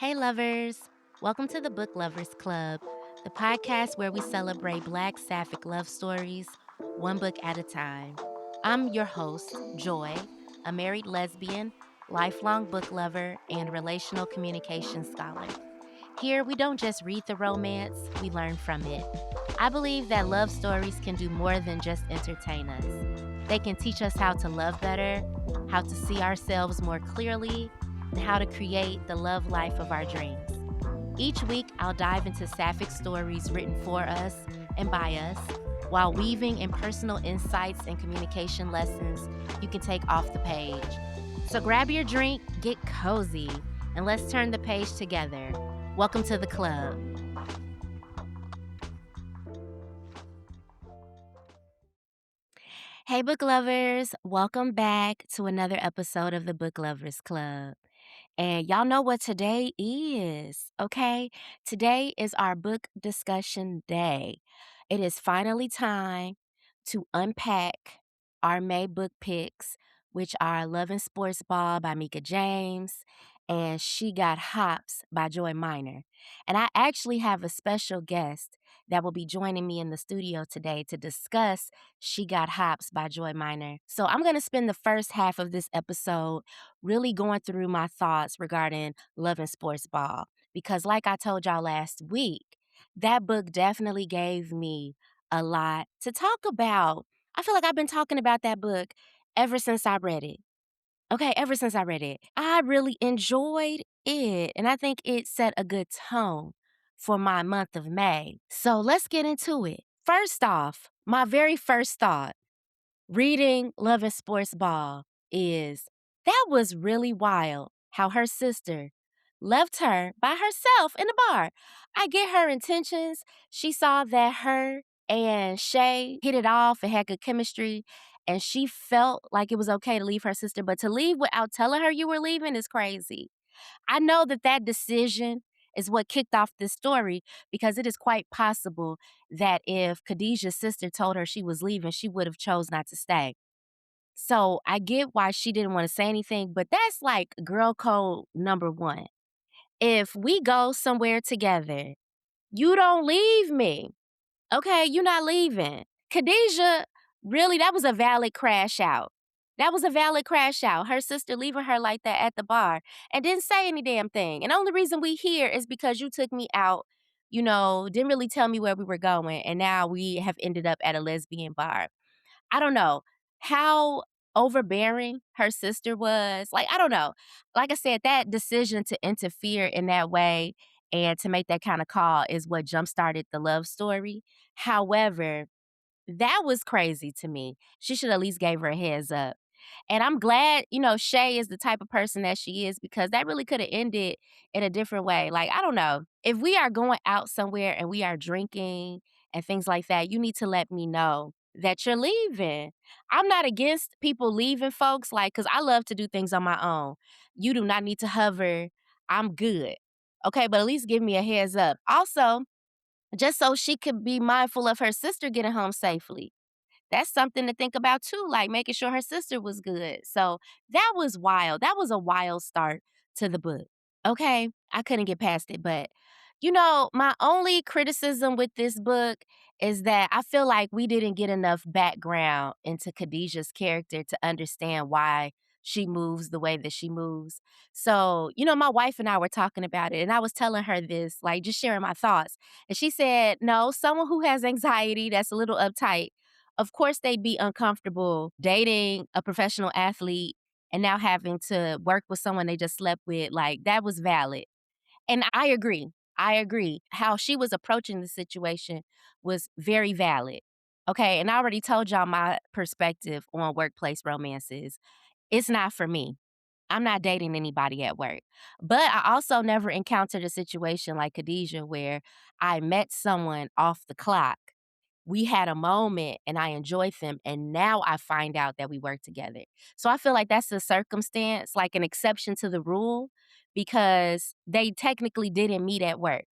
Hey, lovers! Welcome to the Book Lovers Club, the podcast where we celebrate Black Sapphic love stories, one book at a time. I'm your host, Joy, a married lesbian, lifelong book lover, and relational communication scholar. Here, we don't just read the romance, we learn from it. I believe that love stories can do more than just entertain us. They can teach us how to love better, how to see ourselves more clearly, and how to create the love life of our dreams. Each week, I'll dive into sapphic stories written for us and by us, while weaving in personal insights and communication lessons you can take off the page. So grab your drink, get cozy, and let's turn the page together. Welcome to the club. Hey, book lovers. Welcome back to another episode of the Book Lovers Club. And y'all know what today is, okay? Today is our book discussion day. It is finally time to unpack our May book picks, which are Love and Sportsball by Meka James and She Got Hops by Joi Miner. And I actually have a special guest that will be joining me in the studio today to discuss She Got Hops by Joi Miner. So I'm going to spend the first half of this episode really going through my thoughts regarding Love and Sportsball. Because like I told y'all last week, that book definitely gave me a lot to talk about. I feel like I've been talking about that book ever since I read it. Okay, ever since I read it. I really enjoyed it, and I think it set a good tone for my month of May. So let's get into it. First off, my very first thought reading Love and Sports Ball is that was really wild how her sister left her by herself in the bar. I get her intentions. She saw that her and Shay hit it off and had good chemistry, and she felt like it was okay to leave her sister, but to leave without telling her you were leaving is crazy. I know that decision is what kicked off this story because it is quite possible that if Khadijah's sister told her she was leaving, she would have chose not to stay. So I get why she didn't want to say anything, but that's like girl code number one. If we go somewhere together, you don't leave me. Okay, you're not leaving. Khadijah, really, that was a valid crash out. That was a valid crash out. Her sister leaving her like that at the bar and didn't say any damn thing. And the only reason we here is because you took me out, didn't really tell me where we were going. And now we have ended up at a lesbian bar. I don't know how overbearing her sister was. Like, I don't know. Like I said, that decision to interfere in that way and to make that kind of call is what jump started the love story. However, that was crazy to me. She should at least gave her a heads up. And I'm glad, Shay is the type of person that she is because that really could have ended in a different way. Like, I don't know. If we are going out somewhere and we are drinking and things like that, you need to let me know that you're leaving. I'm not against people leaving, folks, like, because I love to do things on my own. You do not need to hover. I'm good. Okay, but at least give me a heads up. Also, just so she could be mindful of her sister getting home safely. That's something to think about too, like making sure her sister was good. So that was wild. That was a wild start to the book. Okay, I couldn't get past it. But, my only criticism with this book is that I feel like we didn't get enough background into Khadijah's character to understand why she moves the way that she moves. So, my wife and I were talking about it, and I was telling her this, like just sharing my thoughts. And she said, no, someone who has anxiety that's a little uptight, of course they'd be uncomfortable dating a professional athlete and now having to work with someone they just slept with. Like, that was valid. And I agree. I agree. How she was approaching the situation was very valid. Okay. And I already told y'all my perspective on workplace romances. It's not for me. I'm not dating anybody at work. But I also never encountered a situation like Khadijah where I met someone off the clock. We had a moment and I enjoyed them, and now I find out that we work together. So I feel like that's a circumstance, like an exception to the rule, because they technically didn't meet at work.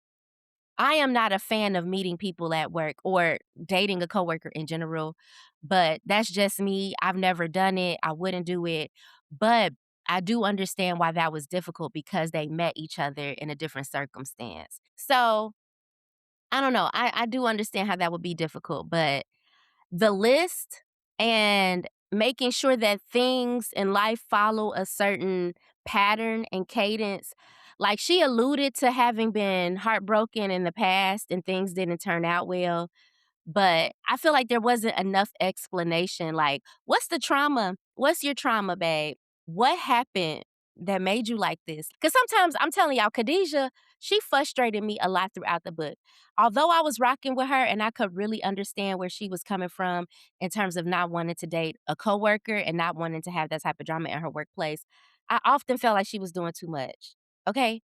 I am not a fan of meeting people at work or dating a coworker in general, but that's just me. I've never done it. I wouldn't do it. But I do understand why that was difficult because they met each other in a different circumstance. So, I don't know. I do understand how that would be difficult, but the list and making sure that things in life follow a certain pattern and cadence. Like she alluded to having been heartbroken in the past and things didn't turn out well. But I feel like there wasn't enough explanation, like, "What's the trauma? What's your trauma, babe? What happened that made you like this?" Because sometimes I'm telling y'all, Khadijah, she frustrated me a lot throughout the book. Although I was rocking with her and I could really understand where she was coming from in terms of not wanting to date a coworker and not wanting to have that type of drama in her workplace, I often felt like she was doing too much, okay?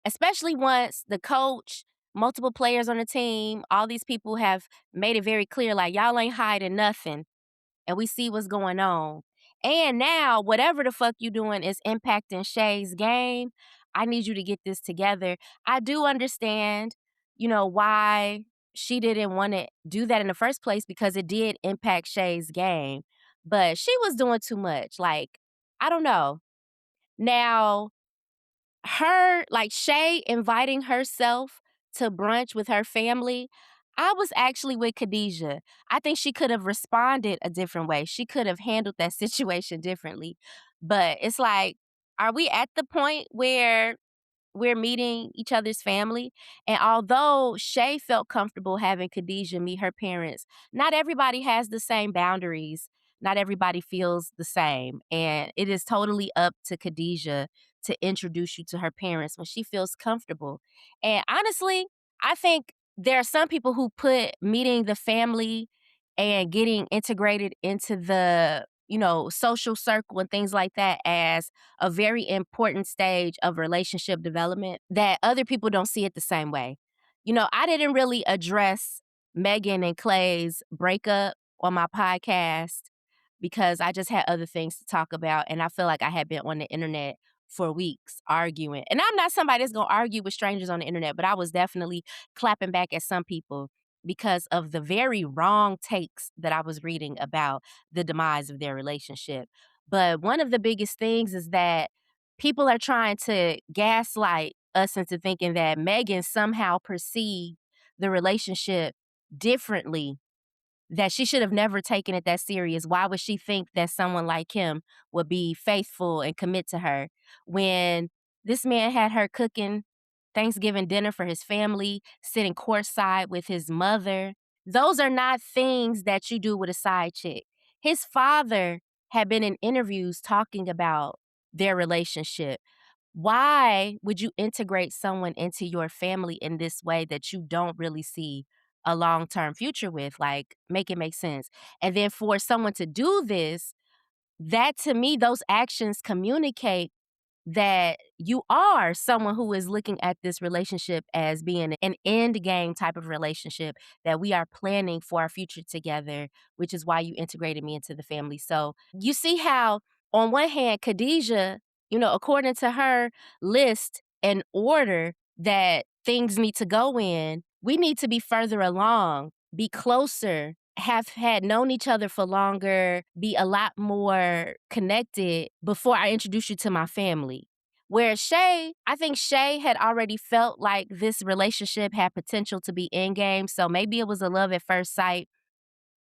Especially once the coach, multiple players on the team, all these people have made it very clear, like, y'all ain't hiding nothing, and we see what's going on. And now, whatever the fuck you doing is impacting Shay's game. I need you to get this together. I do understand, why she didn't want to do that in the first place because it did impact Shay's game. But she was doing too much. Like, I don't know. Now, Shay inviting herself to brunch with her family, I was actually with Khadijah. I think she could have responded a different way. She could have handled that situation differently. But it's like, are we at the point where we're meeting each other's family? And although Shay felt comfortable having Khadijah meet her parents, not everybody has the same boundaries. Not everybody feels the same. And it is totally up to Khadijah to introduce you to her parents when she feels comfortable. And honestly, I think there are some people who put meeting the family and getting integrated into the social circle and things like that as a very important stage of relationship development that other people don't see it the same way. I didn't really address Megan and Clay's breakup on my podcast because I just had other things to talk about. And I feel like I had been on the internet for weeks arguing. And I'm not somebody that's going to argue with strangers on the internet, but I was definitely clapping back at some people because of the very wrong takes that I was reading about the demise of their relationship. But one of the biggest things is that people are trying to gaslight us into thinking that Megan somehow perceived the relationship differently, that she should have never taken it that serious. Why would she think that someone like him would be faithful and commit to her when this man had her cooking Thanksgiving dinner for his family, sitting courtside with his mother? Those are not things that you do with a side chick. His father had been in interviews talking about their relationship. Why would you integrate someone into your family in this way that you don't really see a long-term future with? Like, make it make sense. And then for someone to do this, that to me, those actions communicate that you are someone who is looking at this relationship as being an end game type of relationship, that we are planning for our future together, which is why you integrated me into the family. So you see how, on one hand, Khadijah, according to her list and order that things need to go in, we need to be further along, be closer, have had known each other for longer, be a lot more connected before I introduce you to my family. Whereas Shay, I think Shay had already felt like this relationship had potential to be endgame. So maybe it was a love at first sight.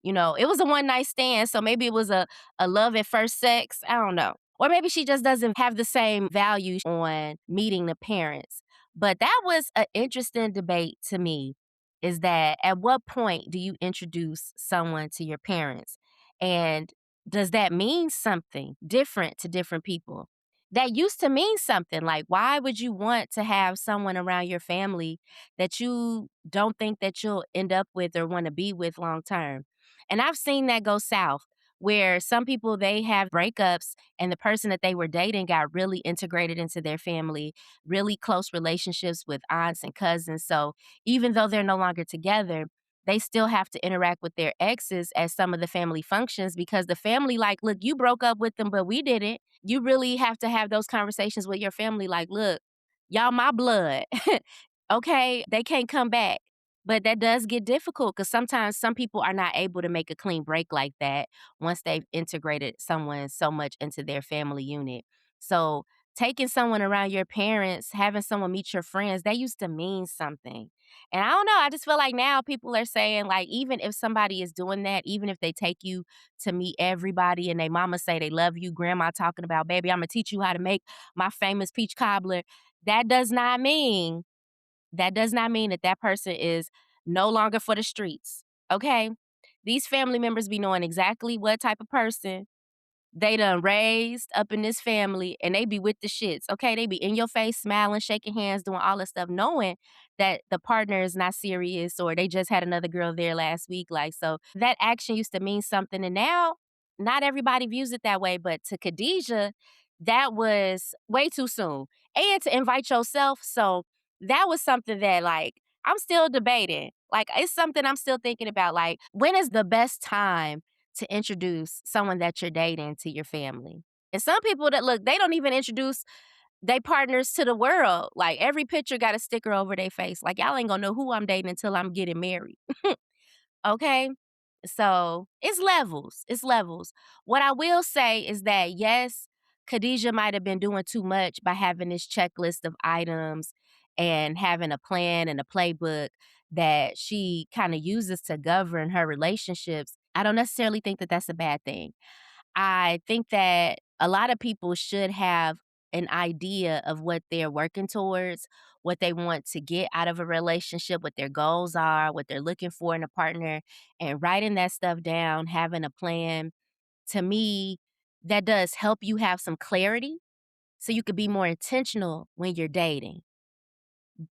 It was a one night stand. So maybe it was a love at first sex. I don't know. Or maybe she just doesn't have the same value on meeting the parents. But that was an interesting debate to me, is that at what point do you introduce someone to your parents? And does that mean something different to different people? That used to mean something. Like, why would you want to have someone around your family that you don't think that you'll end up with or want to be with long term? And I've seen that go south, where some people, they have breakups and the person that they were dating got really integrated into their family, really close relationships with aunts and cousins. So even though they're no longer together, they still have to interact with their exes at some of the family functions because the family, like, look, you broke up with them, but we didn't. You really have to have those conversations with your family, like, look, y'all my blood. Okay, they can't come back. But that does get difficult because sometimes some people are not able to make a clean break like that once they've integrated someone so much into their family unit. So, taking someone around your parents, having someone meet your friends, that used to mean something. And I don't know, I just feel like now people are saying, like, even if somebody is doing that, even if they take you to meet everybody and they mama say they love you, grandma talking about, "Baby, Imma teach you how to make my famous peach cobbler," that does not mean that that person is no longer for the streets, okay? These family members be knowing exactly what type of person they done raised up in this family, and they be with the shits, okay? They be in your face, smiling, shaking hands, doing all that stuff, knowing that the partner is not serious or they just had another girl there last week. Like, so that action used to mean something. And now, not everybody views it that way. But to Khadijah, that was way too soon. And to invite yourself. So that was something that, like, I'm still debating. Like, it's something I'm still thinking about. Like, when is the best time to introduce someone that you're dating to your family? And some people that look, they don't even introduce they partners to the world. Like every picture got a sticker over their face. Like y'all ain't gonna know who I'm dating until I'm getting married. Okay? So it's levels. It's levels. What I will say is that yes, Khadijah might have been doing too much by having this checklist of items and having a plan and a playbook that she kind of uses to govern her relationships. I don't necessarily think that that's a bad thing. I think that a lot of people should have an idea of what they're working towards, what they want to get out of a relationship, what their goals are, what they're looking for in a partner, and writing that stuff down, having a plan. To me, that does help you have some clarity so you could be more intentional when you're dating.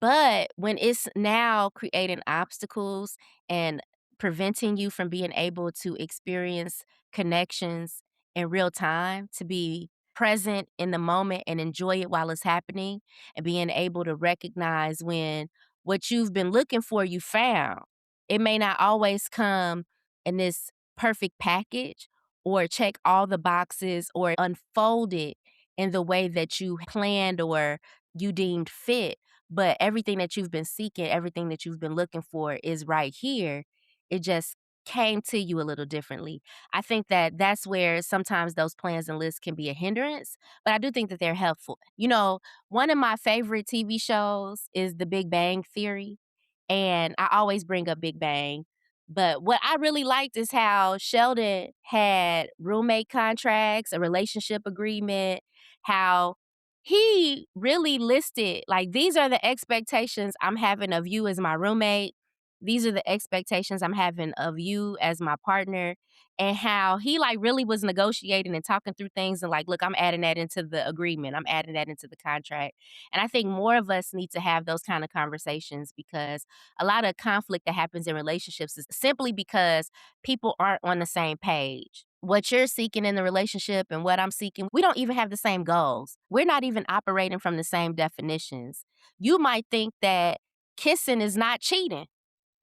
But when it's now creating obstacles and preventing you from being able to experience connections in real time, to be present in the moment and enjoy it while it's happening, and being able to recognize when what you've been looking for you found. It may not always come in this perfect package or check all the boxes or unfold it in the way that you planned or you deemed fit, but everything that you've been seeking, everything that you've been looking for is right here. It just came to you a little differently. I think that that's where sometimes those plans and lists can be a hindrance, but I do think that they're helpful. You know, one of my favorite TV shows is The Big Bang Theory, and I always bring up Big Bang. But what I really liked is how Sheldon had roommate contracts, a relationship agreement, how he really listed, like, these are the expectations I'm having of you as my roommate. These are the expectations I'm having of you as my partner. And how he, like, really was negotiating and talking through things and, like, look, I'm adding that into the agreement. I'm adding that into the contract. And I think more of us need to have those kind of conversations because a lot of conflict that happens in relationships is simply because people aren't on the same page. What you're seeking in the relationship and what I'm seeking, we don't even have the same goals. We're not even operating from the same definitions. You might think that kissing is not cheating,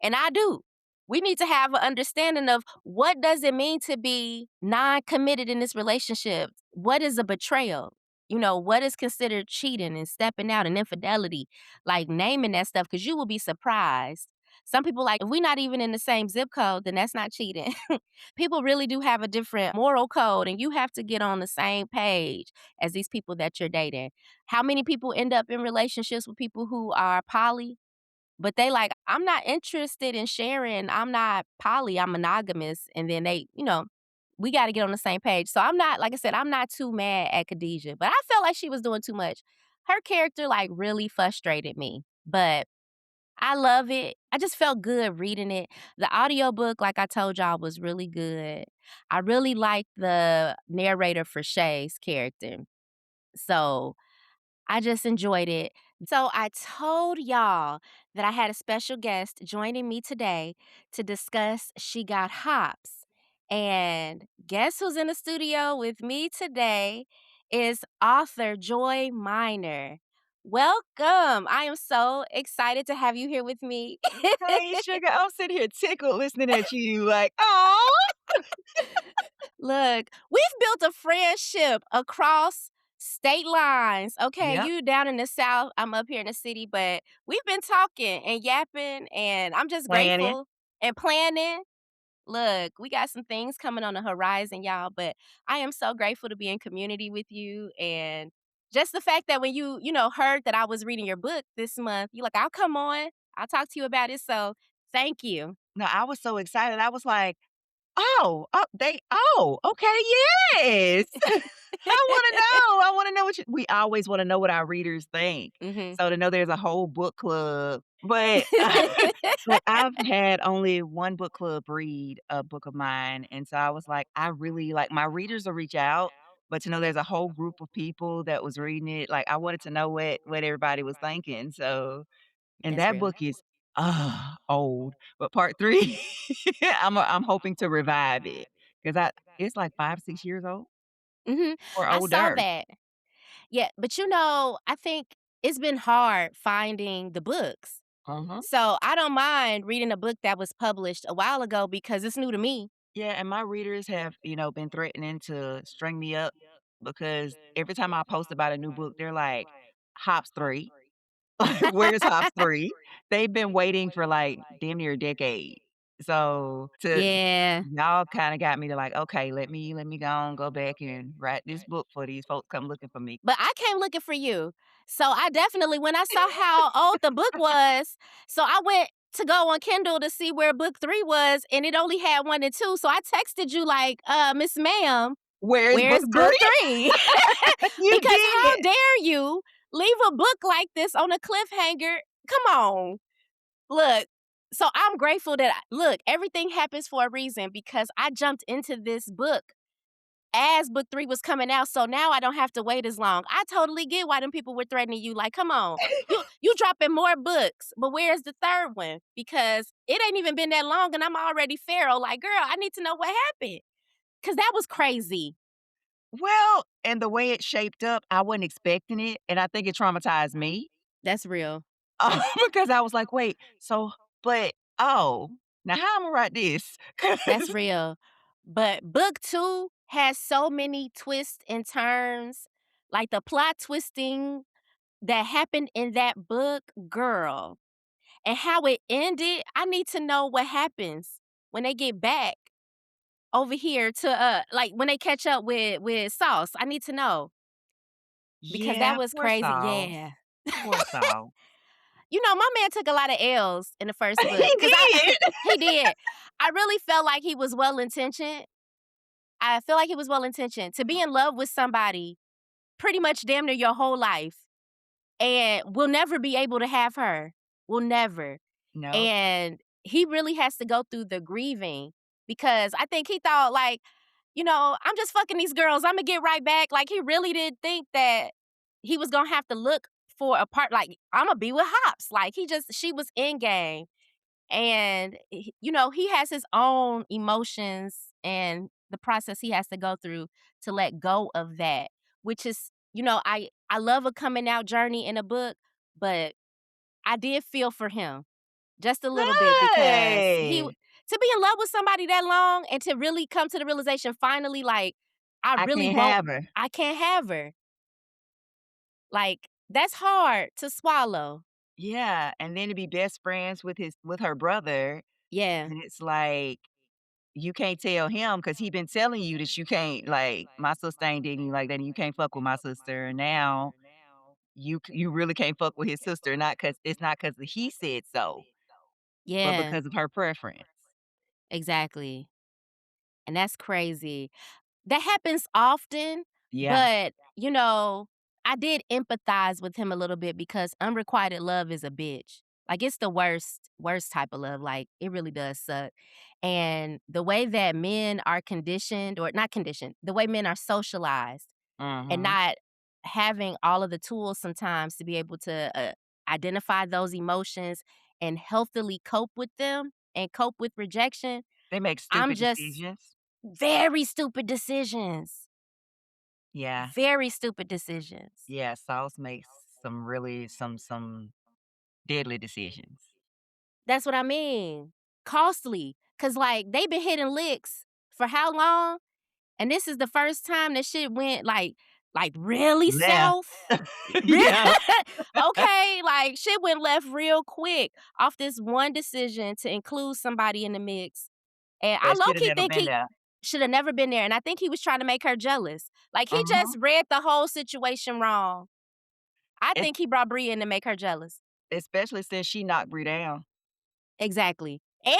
and I do. We need to have an understanding of what does it mean to be non-committed in this relationship? What is a betrayal? You know, what is considered cheating and stepping out and infidelity? Like naming that stuff because you will be surprised. Some people like, if we're not even in the same zip code, then that's not cheating. People really do have a different moral code, and you have to get on the same page as these people that you're dating. How many people end up in relationships with people who are poly? But they like, "I'm not interested in sharing. I'm not poly, I'm monogamous." And then they, we gotta get on the same page. So I'm not, like I said, I'm not too mad at Khadijah, but I felt like she was doing too much. Her character, like, really frustrated me, but I love it. I just felt good reading it. The audiobook, like I told y'all, was really good. I really liked the narrator for Shay's character. So I just enjoyed it. So I told y'all that I had a special guest joining me today to discuss She Got Hops. And guess who's in the studio with me today is author Joi Miner. Welcome. I am so excited to have you here with me. Hey, sugar, I'm sitting here tickled listening at you like, oh, Look, we've built a friendship across state lines. Okay, yep, you down in the South, I'm up here in the city, but we've been talking and yapping, and I'm just planning. grateful and planning. Look, we got some things coming on the horizon, y'all, but I am so grateful to be in community with you, and just the fact that when you heard that I was reading your book this month, you're like, "I'll come on. I'll talk to you about it." So, thank you. No, I was so excited. I was like, okay, yes. I wanna know what you we always wanna know what our readers think. Mhm. So to know there's a whole book club, but but I've had only one book club read a book of mine, and so I was like, I really like my readers will reach out, but to know there's a whole group of people that was reading it, like, I wanted to know what everybody was thinking, so and That's that real. book is, old, but part 3, I'm hoping to revive it because I it's like 5, 6 years old Mhm. or I saw older. that. Yeah, but I think it's been hard finding the books. Uh-huh. So, I don't mind reading a book that was published a while ago because it's new to me. Yeah, and my readers have, been threatening to string me up because every time I post about a new book, they're like, "Hops 3." Like, "Where's Hops 3?" They've been waiting for, like, damn near a decade. So, to Yeah. y'all kinda got me to like, "Okay, let me go back and write this book for these folks come looking for me." But I came looking for you. So I definitely when I saw how old the book was, so I went to go on Kindle to see where book 3 was, and it only had 1 and 2, so I texted you like, Miss Ma'am, "Where's book where's book 3?" 3?" You Because how did. dare you leave a book like this on a cliffhanger? Come on. Look, so I'm grateful that look, everything happens for a reason because I jumped into this book as book 3 was coming out, so now I don't have to wait as long. I totally get why them people were threatening you, like, "Come on, you dropping more books, but where's the 3rd one?" Because it ain't even been that long and I'm already feral, like, "Girl, I need to know what happened, cause that was crazy." Well, and the way it shaped up, I wasn't expecting it, and I think it traumatized me. That's real. Because I was like, "Wait, so but oh, now how Imma write this?" That's 'Cause real. But book 2 has so many twists and turns, like, the plot twisting that happened in that book, girl, and how it ended, I need to know what happens when they get back over here to, like, when they catch up with Sauce. I need to know because that Yeah, was poor crazy. Saul, Yeah. poor Saul. My man took a lot of L's in the first book He because I did. he did. I really felt like he was well-intentioned. I feel like he was well-intentioned. To be in love with somebody pretty much damn near your whole life and will never be able to have her. Will never. No, And he really has to go through the grieving because I think he thought, like, I'm just fucking these girls. Imma get right back. Like, he really did think that he was gonna have to look for a part like, Imma be with Hops. Like, she was in game. And, he has his own emotions and the process he has to go through to let go of that, which is, I love a coming out journey in a book, but I did feel for him just a little bit because good. to be in love with somebody that long and to really come to the realization finally, like, I I really can't won't have her. I can't have her. Like, that's hard to swallow. Yeah, and then to be best friends with her brother, Yeah. and it's like, you can't tell him because he been telling you that you can't like, "My sister ain't dating you like that, and you can't fuck with my sister," and now you really can't fuck with his sister, not because it's not because he said so, but Yeah, because of her preference. exactly. And that's crazy. That happens often, Yeah, but, I did empathize with him a little bit because unrequited love is a bitch. Like, it's the worst type of love, like, it really does suck. And the way that men are conditioned or not conditioned, the way men are socialized and mhm. not having all of the tools sometimes to be able to, identify those emotions and healthily cope with them and cope with rejection, They make I'm stupid just decisions. very stupid decisions. Yeah, Very stupid decisions. yeah, Sauce makes some really some deadly decisions. That's what I mean. Costly. 'Cause, like, they been hitting licks for how long? And this is the first time that shit went, like, really Left. south? Real Yeah. okay, like, shit went left real quick off this one decision to include somebody in the mix, And I That low shoulda key never think been he there. should have never been there, and I think he was trying to make her jealous. Like, he Mhm. just read the whole situation wrong. I Es think he brought Bree in to make her jealous. especially since she knocked Bree down. Exactly. And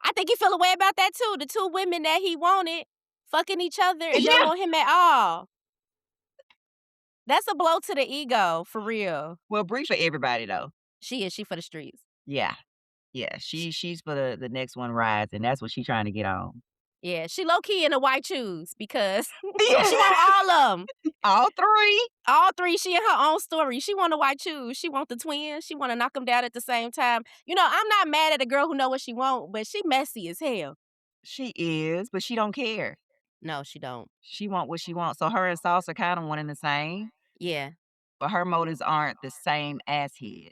I think he feel a way about that too. The 2 women that he wanted fucking each other and don't Yeah. want him at all. That's a blow to the ego, for real. Well, Bree for everybody, though. She for the streets. Yeah. Yeah, Sh she's for the next one rise, and that's what she trying to get on. yeah, she low key in the white shoes because she Yeah. want all of them. All 3. All 3, she in her own story. She want the white shoes. She want the twins. She wanna knock them down at the same time. You know, I'm not mad at a girl who know what she want, but she messy as hell. She is, but she don't care. No, she don't. She want what she wants, so her and Sauce are kinda one and the same, Yeah. but her motives aren't the same as his.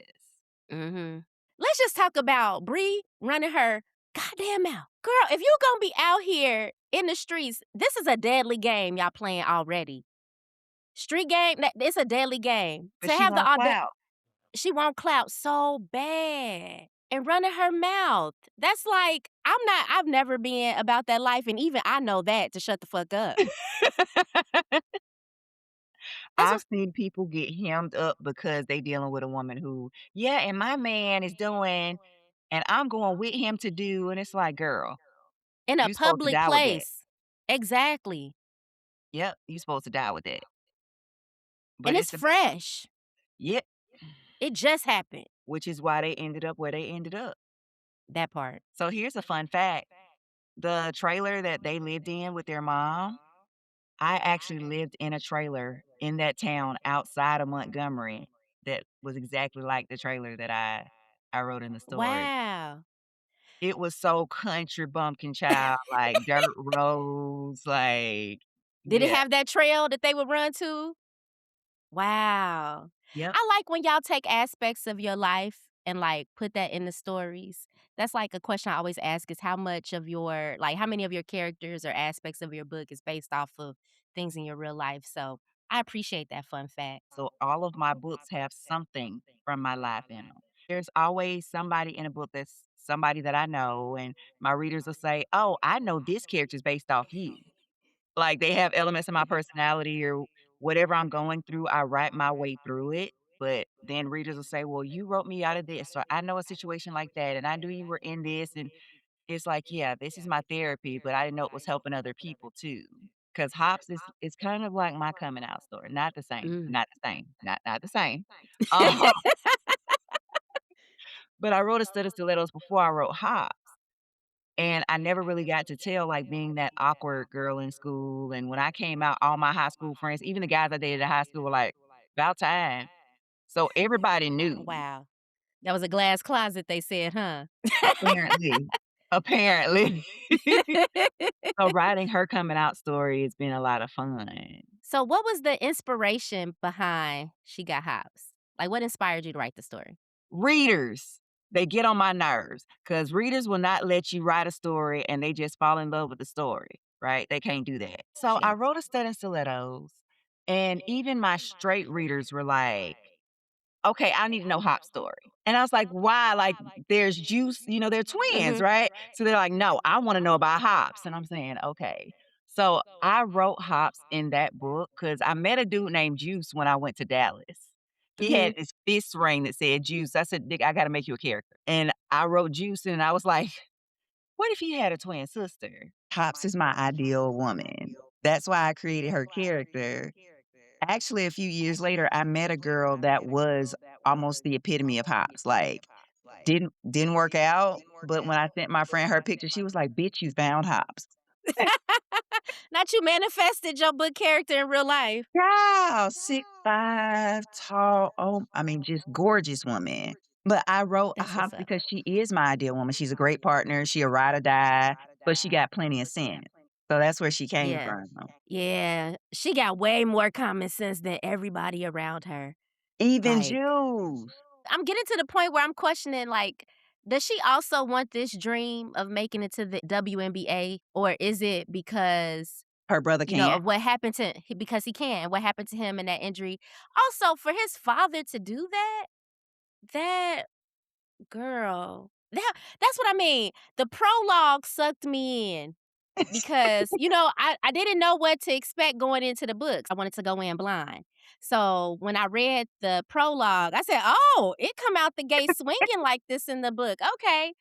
Mhm. Let's just talk about Bree running her goddamn mouth. Girl, if you gonna be out here in the streets, this is a deadly game y'all playing already. Street game, it's a deadly game. But To she have the want auda clout. she want clout so bad and running her mouth. That's like, I've never been about that life, and even I know that to shut the fuck up. That's I've what seen people get hemmed up because they dealing with a woman who, "Yeah, and my man is doing, and I'm going with him to do," and it's like, "Girl, in a you supposed to public die with that." place. Exactly. Yep, you supposed to die with that. And But it's it's a fresh. Yep, It just happened. which is why they ended up where they ended up. That part. So here's a fun fact. The trailer that they lived in with their mom, I actually lived in a trailer in that town outside of Montgomery that was exactly like the trailer that I wrote in the story. Wow. It was so country bumpkin child, like dirt roads, like Did it yeah, have that trail that they would run to? Wow. yep. I like when y'all take aspects of your life and, like, put that in the stories. That's, like, a question I always ask is how much of your like, how many of your characters or aspects of your book is based off of things in your real life, so I appreciate that fun fact. So all of my books have something from my life in them. There's always somebody in a book that's somebody that I know, and my readers will say, "Oh, I know this character is based off you." Like, they have elements of my personality or whatever I'm going through, I write my way through it, but then readers will say, "Well, you wrote me out of this, so I know a situation like that, and I knew you were in this," and it's like, yeah, this is my therapy, but I didn't know it was helping other people too. Because Hops is kind of like my coming out story, not the same, Mm. not the same, not the same. Uh, but I wrote a set of stilettos before I wrote Hops. And I never really got to tell, like, being that awkward girl in school, and when I came out, all my high school friends, even the guys I dated at high school were like, "'Bout time." So everybody knew, Wow. That was a glass closet, they said, huh? apparently. Apparently. So writing her coming out story has been a lot of fun. So what was the inspiration behind She Got Hops? Like, what inspired you to write the story? Readers, they get on my nerves because readers will not let you write a story and they just fall in love with the story, right? They can't do that. So I Yes. wrote a stud in stilettos, and even my straight readers were like, "Okay, I need to know Hop's story." And I was like, "Why?" Like, there's Juice, they're twins, Mhm. right? So they're like, "No, I wanna know about Hops." And I'm saying, "Okay." So I wrote Hops in that book because I met a dude named Juice when I went to Dallas. He Mhm. had this fist ring that said Juice. I said, "Nigga, I gotta make you a character." And I wrote Juice, and I was like, "What if he had a twin sister?" Hops is my ideal woman. That's why I created her character. Actually, a few years later, I met a girl that was almost the epitome of hops, like, didn't work out, but when I sent my friend her picture, she was like, "Bitch, you found hops." Not you manifested your book character in real life. Child, 6'5", tall, oh, I mean, just gorgeous woman. But I wrote That's what's hops up. because she is my ideal woman. She's a great partner, she a ride or die, but she got plenty of sense. So that's where she came Yeah. from. Yeah. She got way more common sense than everybody around her. Even Like, Juice. I'm getting to the point where I'm questioning, like, does she also want this dream of making it to the WNBA, or is it because, Her brother can't. of what happened to because he can, what happened to him in that injury? Also, for his father to do that, that girl. That's what I mean. The prologue sucked me in because, I didn't know what to expect going into the books. I wanted to go in blind. So when I read the prologue, I said, "Oh, it come out the gate swinging like this in the book. Okay."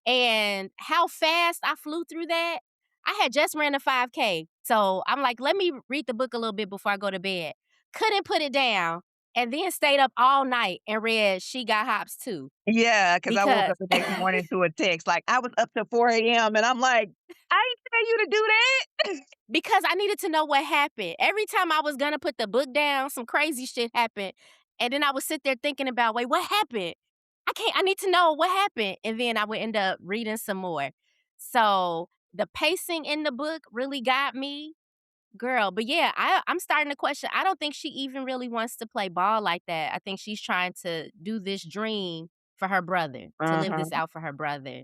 And how fast I flew through that, I had just ran a 5K. So I'm like, let me read the book a little bit before I go to bed. Couldn't put it down. And then stayed up all night and read She Got Hops too. Yeah, because I woke Because up the next morning to a text, like, I was up till 4 a.m., and I'm like, "I ain't tell you to do that." because I needed to know what happened. Every time I was gonna put the book down, some crazy shit happened. And then I would sit there thinking about, wait, what happened? I need to know what happened. And then I would end up reading some more. So the pacing in the book really got me. Girl, but yeah, I'm starting to question. I don't think she even really wants to play ball like that. I think she's trying to do this dream for her brother, to live this Mhm. out for her brother.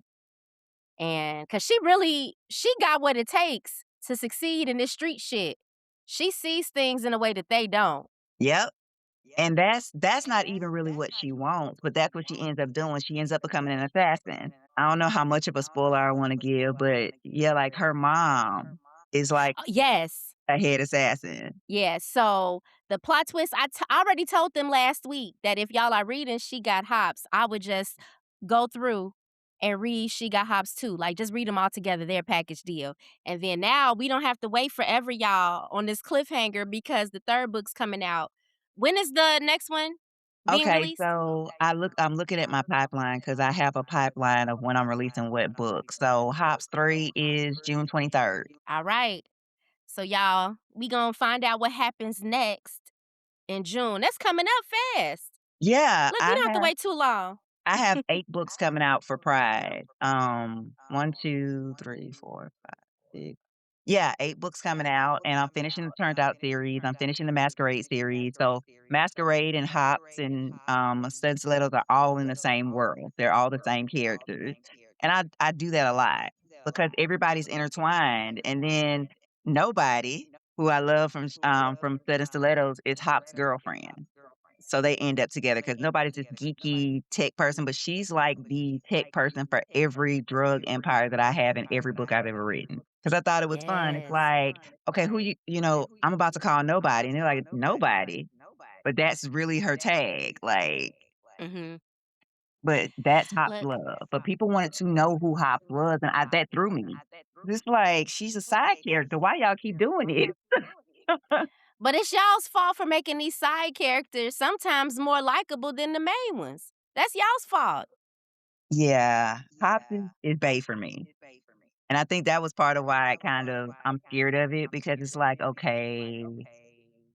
And cause she got what it takes to succeed in this street shit. She sees things in a way that they don't. Yep, and that's not even really what she wants, but that's what she ends up doing. She ends up becoming an assassin. I don't know how much of a spoiler I wanna give, but yeah, like, her mom is like Yes. a head assassin. Yeah, so the plot twist, I already told them last week that if y'all are reading She Got Hops, I would just go through and read She Got Hops too. Like, just read them all together, their package deal. And then now we don't have to wait forever, y'all, on this cliffhanger because the third book's coming out. When is the next one being Okay, released? so I'm looking at my pipeline because I have a pipeline of when I'm releasing what book. So Hops 3 is June 23rd. All right. So y'all, we gonna find out what happens next in June. That's coming up fast. Yeah, Look, we don't have to wait too long. I have 8 books coming out for Pride. 1, 2, 3, 4, 5, 6. Yeah, 8 books coming out, and I'm finishing the Turned Out series. I'm finishing the Masquerade series. So Masquerade and Hops and Studs Stilettos are all in the same world. They're all the same characters, and I do that a lot because everybody's intertwined. And then nobody who I love from Studs and Stilettos is Hop's girlfriend. So they end up together because nobody's this geeky tech person, but she's like the tech person for every drug empire that I have in every book I've ever written. Because I thought it was fun. It's Yes. like, okay, who I'm about to call nobody. And they're like, nobody. But that's really her tag. Like, Mhm. but that's Hop's Look, love. But people wanted to know who Hops was, and that threw me. It's like, she's a side character. Why y'all keep doing it? but it's y'all's fault for making these side characters sometimes more likable than the main ones. That's y'all's fault. Yeah, Hops is Bay for me. And I think that was part of why I'm scared of it because it's like, okay,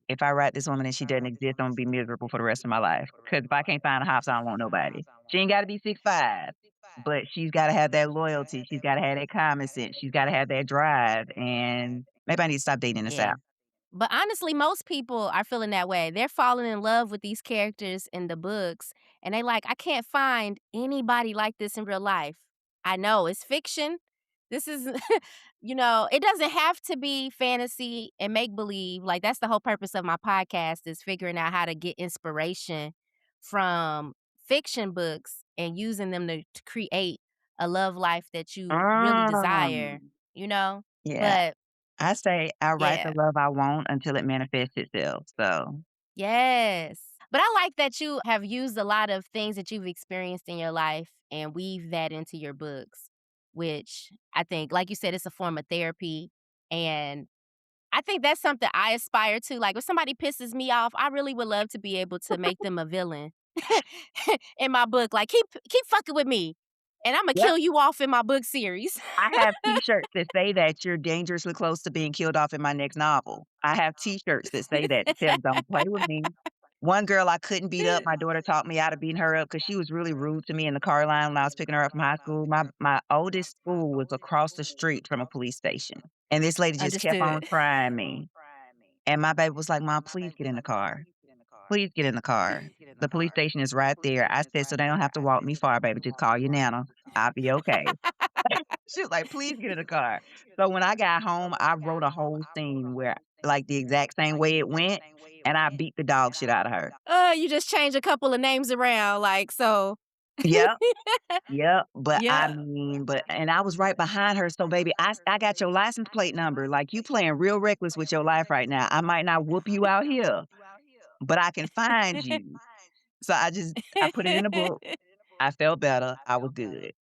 if I write this woman and she doesn't exist, I'm gonna be miserable for the rest of my life. Because if I can't find a hops, I don't want nobody. She ain't gotta be 6'5", but she's gotta have that loyalty. She's gotta have that common sense. She's gotta have that drive. And maybe I need to stop dating this Yeah. out. But honestly, most people are feeling that way. They're falling in love with these characters in the books, and they like, I can't find anybody like this in real life. I know it's fiction. This is, it doesn't have to be fantasy and make believe. Like, that's the whole purpose of my podcast is figuring out how to get inspiration from fiction books and using them to create a love life that you really desire, Um, you know? yeah. But I say I write the yeah. love I want until it manifests itself. So Yes. But I like that you have used a lot of things that you've experienced in your life and weave that into your books, which I think, like you said, it's a form of therapy. And I think that's something I aspire to. Like, if somebody pisses me off, I really would love to be able to make them a villain in my book. Like, keep fucking with me, and Imma yep. kill you off in my book series. I have T-shirts that say that you're dangerously close to being killed off in my next novel. I have T-shirts that say that. It says, "Don't play with me." One girl I couldn't beat up, my daughter taught me how to beat her up because she was really rude to me in the car line when I was picking her up from high school. My oldest school was across the street from a police station, and this lady just kept on Understood. trying me. And my baby was like, "Mom, please get in the car. Please get in the car. The police station is right there." I said, "So they don't have to walk me far, baby. Just call your nana. I'll be okay." She was like, "Please get in the car." So when I got home, I wrote a whole scene where like the exact same way it went, and I beat the dog shit out of her. You just change a couple of names around, like, so. Yep, yep, but I Yeah. mean, but and I was right behind her, so baby, I got your license plate number, like, you playing real reckless with your life right now. I might not whoop you out here, but I can find you. So I put it in a book. I felt better. I was good.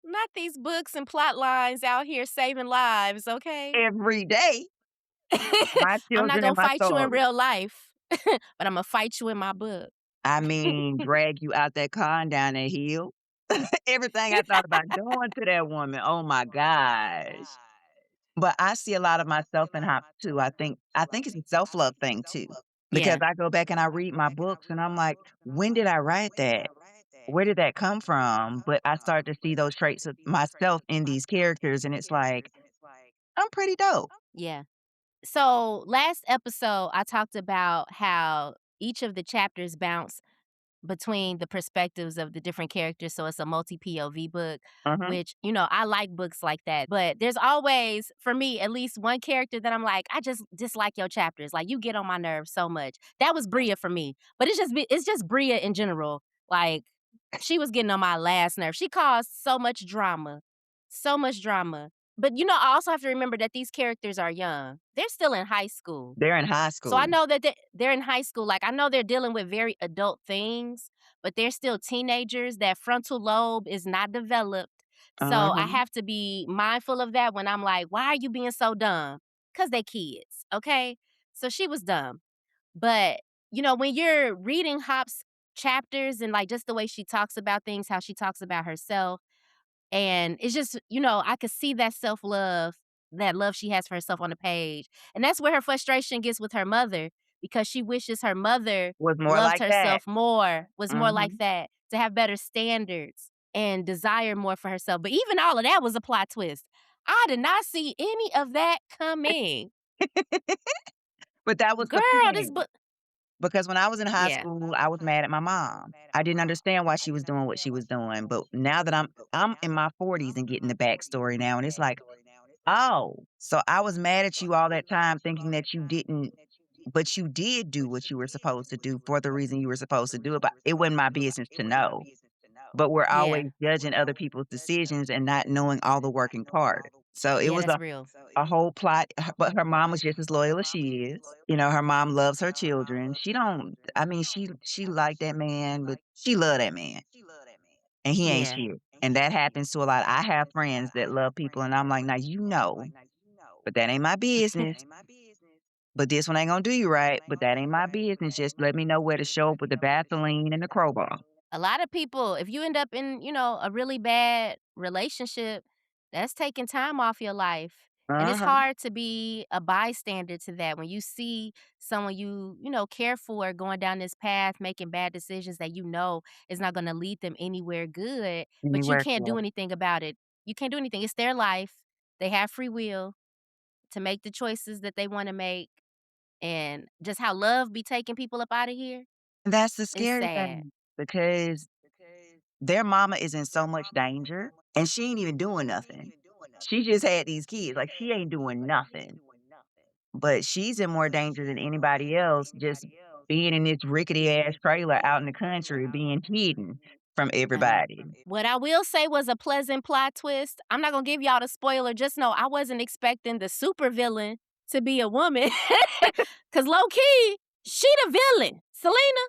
Not these books and plot lines out here saving lives, okay? Every day, my I'm not children and gonna my fight you in story. real life, but Imma fight you in my book. I mean, drag you out that car and down that hill. Everything I thought about doing to that woman, oh my gosh. But I see a lot of myself in her too. I think it's a self-love thing too, because Yeah, I go back and I read my books and I'm like, "When did I write that? Where did that come from?" But I start to see those traits of myself in these characters, and it's like, I'm pretty dope. yeah. So, last episode, I talked about how each of the chapters bounce between the perspectives of the different characters, so it's a multi POV book, Mhm. which, I like books like that, but there's always, for me, at least one character that I'm like, "I just dislike your chapters, like, you get on my nerves so much." That was Bria for me, but it's just Bria in general, like, she was getting on my last nerve. She caused so much drama, but, I also have to remember that these characters are young. They're still in high school. They're in high So I school. know that they're in high school, like, I know they're dealing with very adult things, but they're still teenagers, that frontal lobe is not developed, so I Mhm. have to be mindful of that when I'm like, "Why are you being so dumb?" 'Cause they kids, okay? So she was dumb, but, when you're reading Hop's chapters and, like, just the way she talks about things, how she talks about herself, and it's just, I could see that love she has for herself on the page. And that's where her frustration gets with her mother because she wishes her mother Was more loved like that. herself more, was more like Mhm. that, to have better standards and desire more for herself. But even all of that was a plot twist. I did not see any of that coming. But that was the Girl, this point. book. Because when I was in high Yeah. school, I was mad at my mom. I didn't understand why she was doing what she was doing, but now that I'm in my 40s and getting the backstory now, and it's like, "Oh, so I was mad at you all that time thinking that you didn't but you did do what you were supposed to do for the reason you were supposed to do it, but it wasn't my business to know." But we're Yeah. always judging other people's decisions and not knowing all the working part. So it Yeah, was that's real. a whole plot, but her mom was just as loyal as she is. Her mom loves her children. She don't I mean, she liked that man, but she loved that man, and he ain't Yeah. shit. And that happens to a lot. I have friends that love people, and I'm like, "Now you know, but that ain't my business. But this one ain't gonna do you right, but that ain't my business. Just let me know where to show up with the Vaseline and the crowbar." A lot of people, if you end up in, a really bad relationship, that's taking time off your life. And it's Uh-huh. hard to be a bystander to that when you see someone care for going down this path, making bad decisions that is not going to lead them anywhere good, but you Anywhere can't do close. anything about it. You can't do anything. It's their life. They have free will to make the choices that they want to make. And just how love be taking people up out of here That's the is scary sad. thing because their mama is in so much danger, and she ain't even doing nothing. She just had these kids, like, she ain't doing nothing, but she's in more danger than anybody else just being in this rickety ass trailer out in the country, being hidden from everybody. What I will say was a pleasant plot twist. I'm not gonna give y'all the spoiler. Just know I wasn't expecting the supervillain to be a woman. Cause low key, she the villain. Selena,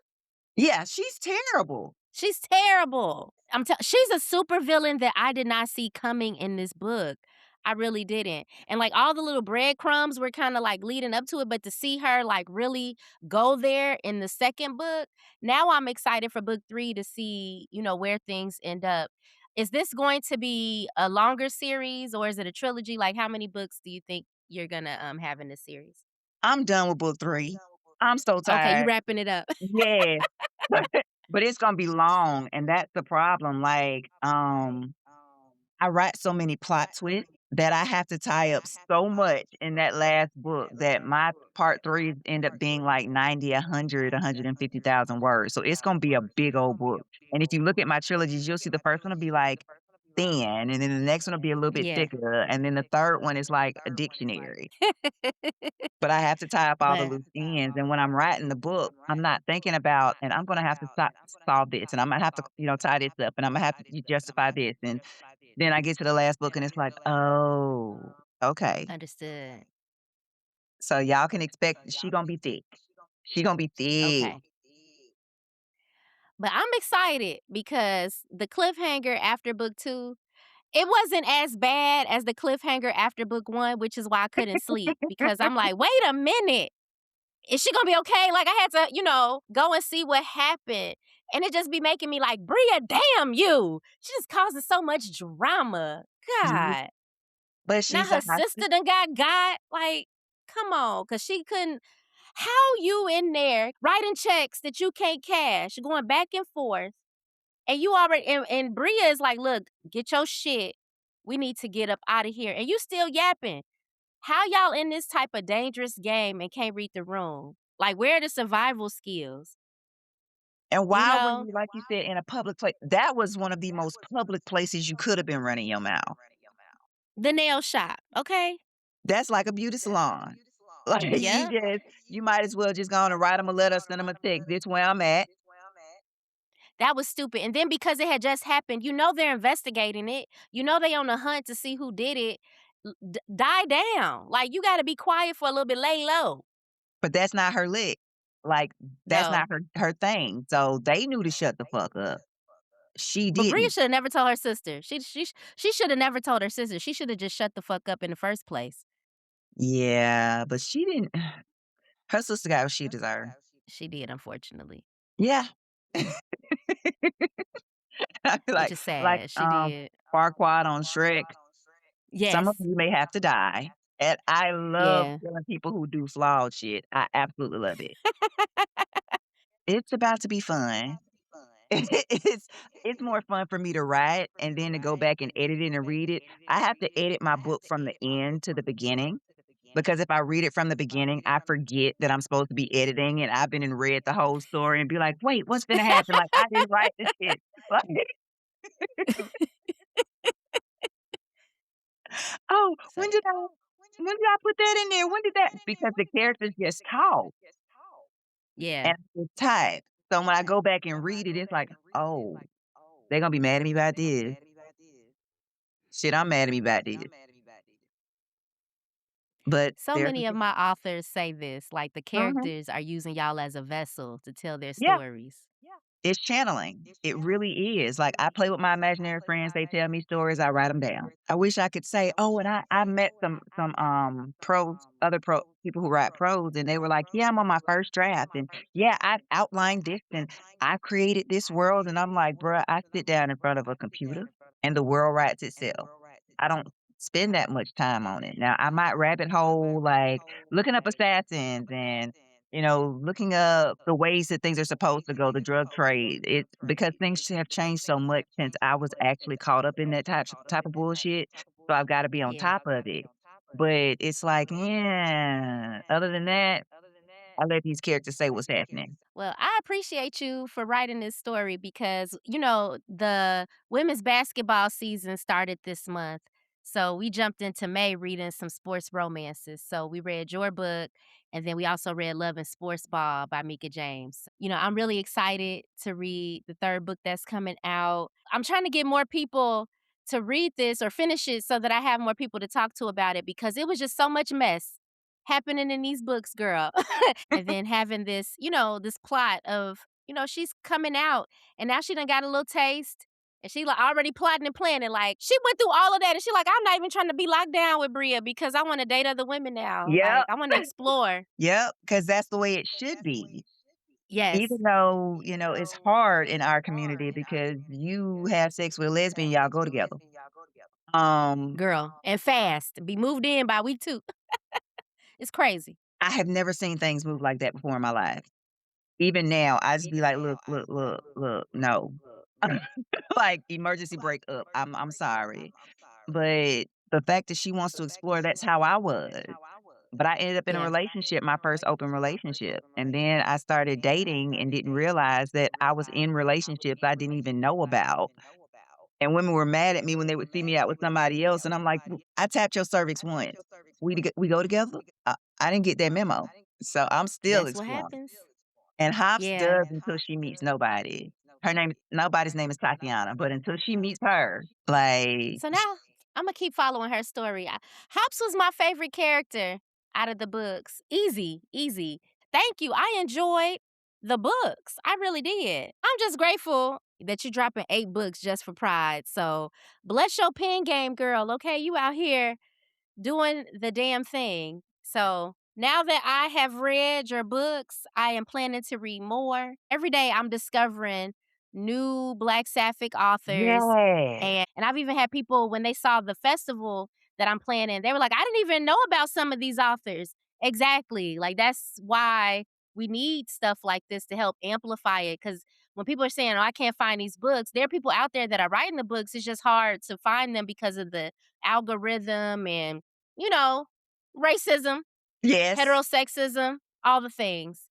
Yeah, she's terrible. she's terrible. She's a supervillain that I did not see coming in this book. I really didn't. And like all the little breadcrumbs were kind of like leading up to it, but to see her like really go there in the second book, now I'm excited for book 3 to see, where things end up. Is this going to be a longer series or is it a trilogy? Like how many books do you think you're gonna have in this series? I'm done with book 3. I'm so Okay, you tired. wrapping it up. Yeah. But it's gonna be long, and that's the problem, like, I write so many plot twists that I have to tie up so much in that last book that my part 3 end up being like 90, 100, 150,000 words, so it's gonna be a big old book, and if you look at my trilogies, you'll see the first one will be like thin, and then the next one will be a little bit Yeah. thicker, and then the third one is like a dictionary. But I have to tie up all the But loose ends, and when I'm writing the book, I'm not thinking about, "And I'm gonna have to solve this, and I'm gonna have to, tie this up, and I'm gonna have to justify this," and then I get to the last book, and it's like, "Oh, okay." understood. So y'all can expect she gonna be thick. She gonna be thick. Okay. But I'm excited because the cliffhanger after book 2, it wasn't as bad as the cliffhanger after book 1, which is why I couldn't sleep because I'm like, "Wait a minute. Is she gonna be okay?" Like, I had to, go and see what happened, and it just be making me like, "Bria, damn you. She just causes so much drama. Ye God." but Now she's a her high sister done got, like, come on, cause she couldn't how you in there writing checks that you can't cash, going back and forth, and you already and Bria is like, "Look, get your shit. We need to get up out of here." And you still yapping. How y'all in this type of dangerous game and can't read the room? Like, where are the survival skills? and You why were know? you, like you said, in a public place? That was one of the most public places you could have been running your mouth. The nail shop, okay? That's like a beauty salon. Like, Yep. you might as well just go on and write them a letter, send them a text, "This where I'm at." That was stupid. And then because it had just happened, they're investigating it. They on the hunt to see who did it. Die down. Like, you gotta be quiet for a little bit, lay low. But that's not her lick. Like, that's not No. her thing. So they knew to shut the fuck up. She But Bria didn't. should have never told her sister. She should have never told her sister. She should have just shut the fuck up in the first place. Yeah, but she didn't. Her sister got what she deserved. She did, unfortunately. Yeah. Which like is sad. She did. Farquaad on Shrek. Some of Yes. you may have to die. And I love Yeah. killing people who do flawed shit. I absolutely love it. It's about to be fun. It's it's more fun for me to write and then to go back and edit it and read it. I have to edit my book from the end to the beginning because if I read it from the beginning, I forget that I'm supposed to be editing and I've been and read the whole story and be like, "Wait, what's gonna happen?" Like, I didn't write this shit. Like, "Oh, So when did I put that in there? When did that?" Because the characters just talk yeah. and I just type. So when I go back and read it, it's like, "Oh, they're gonna be mad at me about this. Shit, I'm mad at me about this." But So there's many of my authors say this, like the mhm. characters are using y'all as a vessel to tell their Yeah. stories. It's channeling. It really is. Like, I play with my imaginary friends, they tell me stories, I write them down. I wish I could say, "Oh, and I met some pros other pro people who write prose, and they were like, 'Yeah, I'm on my first draft, and yeah, I've outlined this, and I created this world,'" and I'm like, "Bruh, I sit down in front of a computer, and the world writes itself. I don't spend that much time on it." Now, I might rabbit hole, like, looking up assassins and looking up the ways that things are supposed to go, the drug trade. It's because things have changed so much since I was actually caught up in that type of bullshit. So I've got to be on Yeah. top of it. But it's like, yeah. Other than that, I let these characters say what's happening. Well, I appreciate you for writing this story because, the women's basketball season started this month. So we jumped into May reading some sports romances. So we read your book and then we also read Love and Sportsball by Meka James. I'm really excited to read the third book that's coming out. I'm trying to get more people to read this or finish it so that I have more people to talk to about it because it was just so much mess happening in these books, girl. And then having this, this plot of, she's coming out and now she done got a little taste and she like already plotting and planning. Like she went through all of that and she like, I'm not even trying to be locked down with Bria because I want to date other women now. Like Yep. I want to explore. Yep. Because that's the way it should be. Yes. Even though, it's hard in our community because you have sex with a lesbian, y'all go together. Um, Girl. And fast. Be moved in by week 2. It's crazy. I have never seen things move like that before in my life. Even now, I just be like, "Look, look, look, look, no." Like, emergency breakup. I'm sorry. But the fact that she wants to explore, that's how I was. But I ended up in a Yeah. relationship, my first open relationship. And then I started dating and didn't realize that I was in relationships I didn't even know about. And women were mad at me when they would see me out with somebody else, and I'm like, I tapped your cervix once. We go together?" I didn't get that memo, so I'm still That's what exploring. happens. And Hops Yeah. does until she meets nobody. Nobody's name is Tatiana, but until she meets her, like So now Imma keep following her story. Hops was my favorite character out of the books. Easy, easy. Thank you. I enjoyed the books. I really did. I'm just grateful that you dropping 8 books just for pride. So, bless your pen game, girl, okay? You out here doing the damn thing. So now that I have read your books, I am planning to read more. Every day I'm discovering new Black Sapphic authors. yes. And I've even had people, when they saw the festival that I'm planning, they were like, I didn't even know about some of these authors. Exactly. Like, that's why we need stuff like this to help amplify it. Because when people are saying, oh, I can't find these books, there are people out there that are writing the books. It's just hard to find them because of the algorithm and you know, racism, Yes. heterosexism, all the things.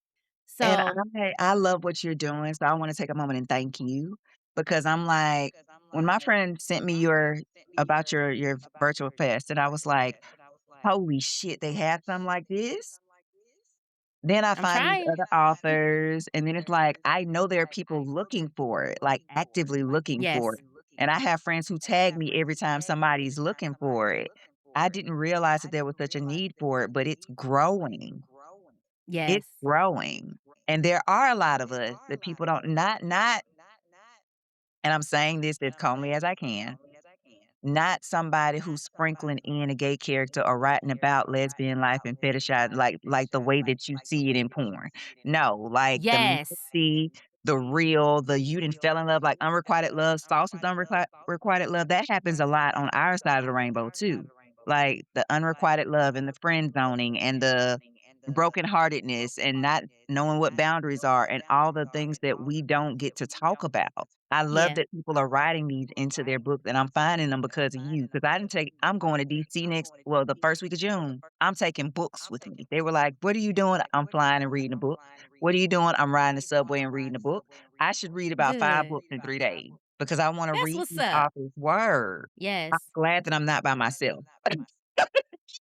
And So I love what you're doing, so I wanna take a moment and thank you because I'm like when my friend sent me your about your virtual fest, and I was like, "Holy shit, they had something like this?" Then I I'm find these trying. other authors, and then it's like, I know there are people looking for it, like, actively looking for Yes. it, and I have friends who tag me every time somebody's looking for it. I didn't realize that there was such a need for it, but it's growing. It's Yes. growing, and there are a lot of us that people don't not and I'm saying this as calmly as I can, not somebody who's sprinkling in a gay character or writing about lesbian life and fetishize like the way that you see it in porn. No, like the Yes. messy, the real, the you didn't fell in love, like unrequited love, sauce's requited love, that happens a lot on our side of the rainbow too. Like the unrequited love and the friend zoning and the brokenheartedness and not knowing what boundaries are and all the things that we don't get to talk about. I love Yeah. that people are writing these into their books, and I'm finding them because of you. Because I'm going to DC the first week of June. I'm taking books with me. They were like, "What are you doing?" I'm flying and reading a book. "What are you doing?" I'm riding the subway and reading a book. I should read about 5 Good. books in 3 days because I wanna That's read what's these up. authors' word. I'm Yes. glad that I'm not by myself.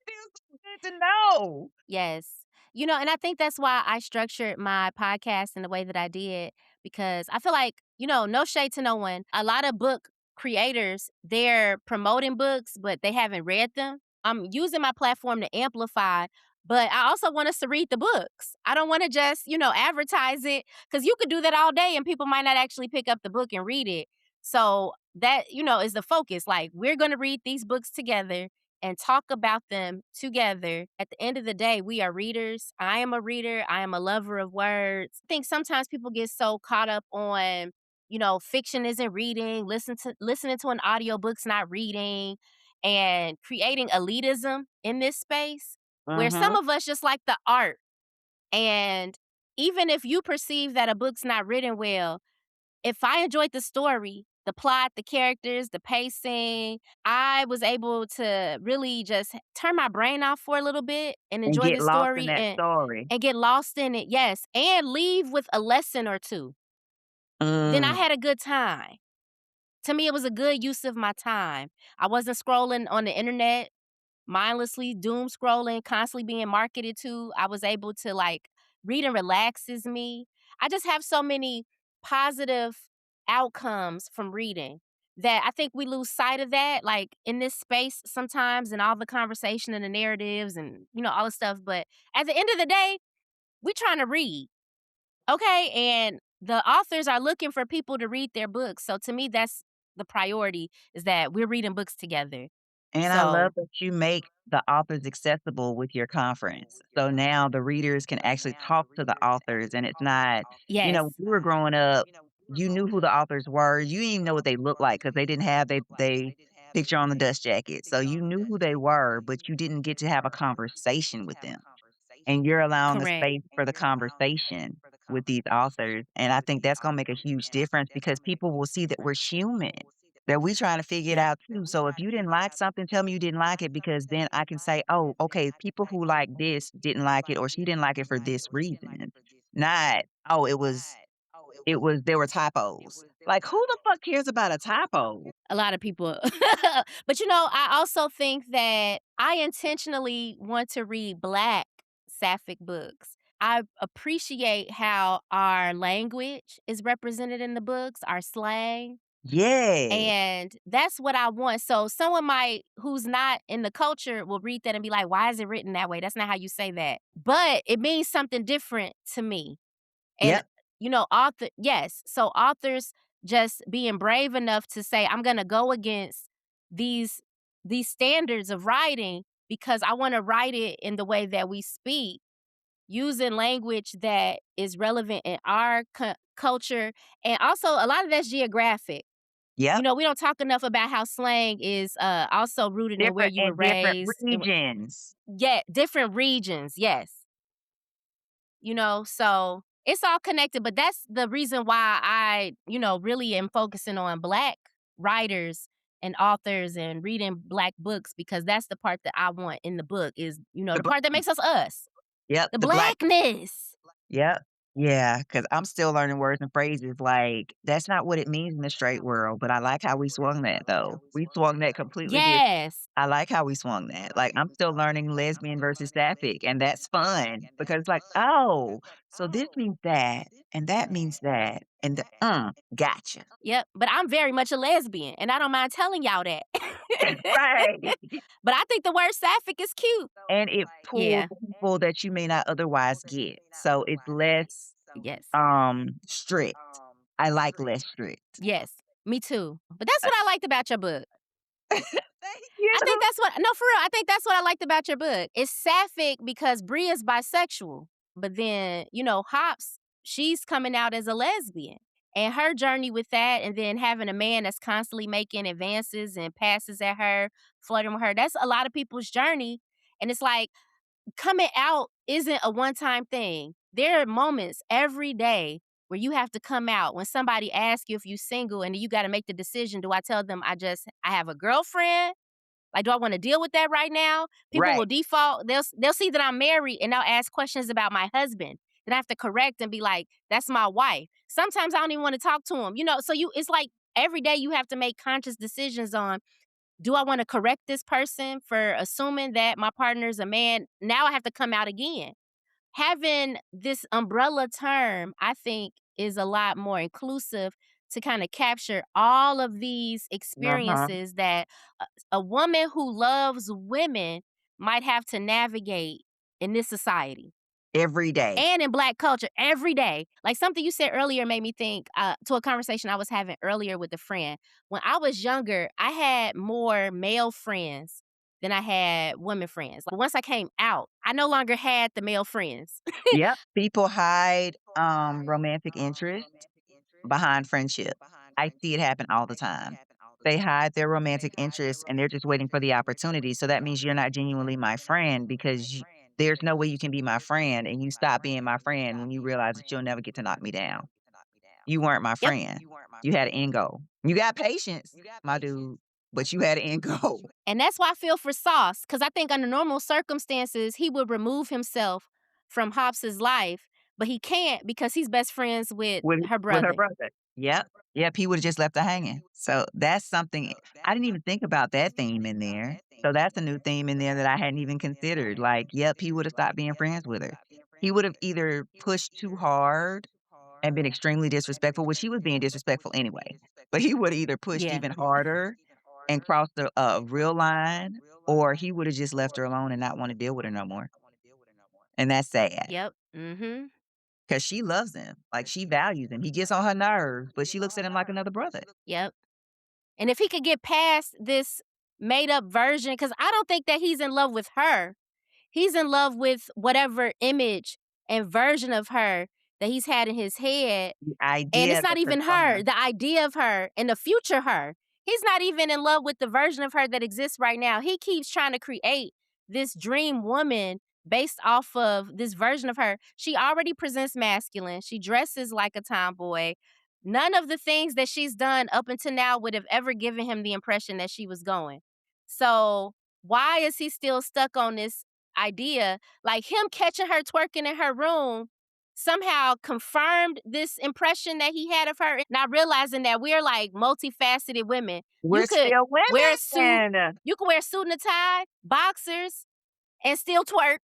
Feels so good to know. Yes. And I think that's why I structured my podcast in the way that I did because I feel like, no shade to no one. A lot of book creators, they're promoting books, but they haven't read them. I'm using my platform to amplify, but I also want us to read the books. I don't want to just, advertise it because you could do that all day and people might not actually pick up the book and read it. So that, is the focus. Like, we're going to read these books together and talk about them together. At the end of the day, we are readers. I am a reader. I am a lover of words. I think sometimes people get so caught up on, fiction isn't reading, listening to an audiobook's not reading, and creating elitism in this space where some Mhm. of us just like the art. And even if you perceive that a book's not written well, if I enjoyed the story, the plot, the characters, the pacing, I was able to really just turn my brain off for a little bit and And enjoy get the lost in story that and story. and get lost in it. Yes, and leave with a lesson or two. Then I Mm. had a good time. To me, it was a good use of my time. I wasn't scrolling on the internet mindlessly doom scrolling, constantly being marketed to. I was able to read and relaxes me. I just have so many positive outcomes from reading that I think we lose sight of that, like in this space sometimes and all the conversation and the narratives and all the stuff. But at the end of the day, we trying to read. Okay. And the authors are looking for people to read their books. So to me, that's the priority is that we're reading books together. And I love So that you make the authors accessible with your conference. So now the readers can actually talk to the authors, and it's not when yes. we were growing up, you knew who the authors were. You didn't even know what they looked like because they didn't have they picture on the dust jacket. So you knew who they were, but you didn't get to have a conversation with them. And you're allowing a Correct. space for the conversation with these authors. And I think that's gonna make a huge difference because people will see that we're human, that we trying to figure it Yeah. out too. So if you didn't like something, tell me you didn't like it because then I can say, "Oh, okay, people who like this didn't like it or she didn't like it for this reason." Not, "Oh, it was there were typos." Like, who the fuck cares about a typo? A lot of people. But, I also think that I intentionally want to read Black Sapphic books. I appreciate how our language is represented in the books, our slang, Yeah. and that's what I want. So someone might who's not in the culture will read that and be like, "Why is it written that way? That's not how you say that." But it means something different to me. And, Yep. so authors just being brave enough to say, "I'm gonna go against these these standards of writing because I wanna write it in the way that we speak, using language that is relevant in our culture." And also, a lot of that's geographic. Yep. We don't talk enough about how slang is, also rooted in where Different you were in different raised and regions. yeah, different regions, yes. So it's all connected, but that's the reason why I, really am focusing on Black writers and authors and reading Black books because that's the part that I want in the book is, The the part that makes us us, Yep, the the black Blackness. yep. Yeah, because 'cause I'm still learning words and phrases, like, that's not what it means in the straight world, but I like how we swung that, though. We swung that completely different. Yes. I like how we swung that. Like, I'm still learning lesbian versus sapphic, and that's fun because it's like, "Oh, so this means that, and that means that, and gotcha." Yep. But I'm very much a lesbian, and I don't mind telling y'all that. Right. But I think the word sapphic is cute. And it pulls Yeah. people that you may not otherwise get, so it's less, Yes. strict. I like less strict. Yes. Me too. But that's what I liked about your book. Thank you. I think that's what no, for real, I think that's what I liked about your book. It's sapphic because Bree is bisexual, but then, Hops, she's coming out as a lesbian. And her journey with that, and then having a man that's constantly making advances and passes at her, flirting with her, that's a lot of people's journey. And it's like coming out isn't a one time thing. There are moments every day where you have to come out when somebody asks you if you're single and you got to make the decision. Do I tell them I have a girlfriend? Like, do I wanna deal with that right now? People will Right, default. They'll see that I'm married, and they'll ask questions about my husband. Then I have to correct and be like, "That's my wife." Sometimes I don't even wanna talk to him, so it's like every day you have to make conscious decisions on, do I wanna correct this person for assuming that my partner's a man? Now I have to come out again. Having this umbrella term, I think, is a lot more inclusive to kinda capture all of these uh-huh, experiences that a woman who loves women might have to navigate in this society every day. and in Black culture every day. Like something you said earlier made me think to a conversation I was having earlier with a friend. When I was younger, I had more male friends than I had women friends. Like once I came out, I no longer had the male friends. Yep, people hide, romantic interest behind friendship. I see it happen all the time. They hide their romantic interest, and they're just waiting for the opportunity, so that means you're not genuinely my friend because there's no way you can be my friend, and you stop being my friend when you realize that you'll never get to knock me down. You weren't my Yep. friend. You had an end goal. You got patience, my dude, but you had an end goal And that's why I feel for Sauce, because I think under normal circumstances, he would remove himself from Hops's life, but he can't because he's best friends with her with her brother. brother. Yep. Yep, he would've just left her hanging. So, that's something I didn't even think about that theme in there. So, that's a new theme in there that I hadn't even considered, like, yep, he would've stopped being friends with her. He would've either pushed too hard and been extremely disrespectful, which he was being disrespectful anyway, but he would've either pushed Yeah. even harder and crossed a real line, or he would've just left her alone and not wanna deal with her no more, and that's sad. Yep. Mhm. 'Cause she loves him, like, she values him. He gets on her nerves, but she looks at him like another brother. Yep. And if he could get past this made up version, because I don't think that he's in love with her. He's in love with whatever image and version of her that he's had in his head. The And idea, it's the not even persona. her, the idea of her and the future her. He's not even in love with the version of her that exists right now. He keeps trying to create this dream woman based off of this version of her. She already presents masculine. She dresses like a tomboy. None of the things that she's done up until now would have ever given him the impression that she was going. So, why is he still stuck on this idea? Like him catching her twerking in her room somehow confirmed this impression that he had of her, not realizing that we're like multifaceted women. You We're could still wear a suit, women. you could wear a suit and a tie, boxers, and still twerk.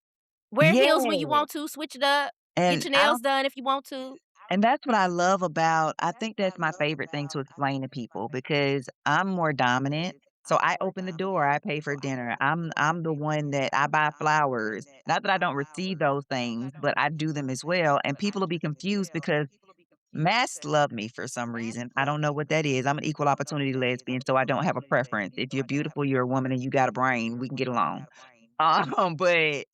Wear Yeah, heels when you want to, switch it up, get and your I nails don't done if you want to. and that's what I love about I think that's my favorite thing to explain to people because I'm more dominant. So I open the door, I pay for dinner. I'm the one that I buy flowers. Not that I don't receive those things, but I do them as well. And people will be confused because masks love me for some reason. I don't know what that is. I'm an equal opportunity lesbian, so I don't have a preference. If you're beautiful, you're a woman and you got a brain, we can get along. But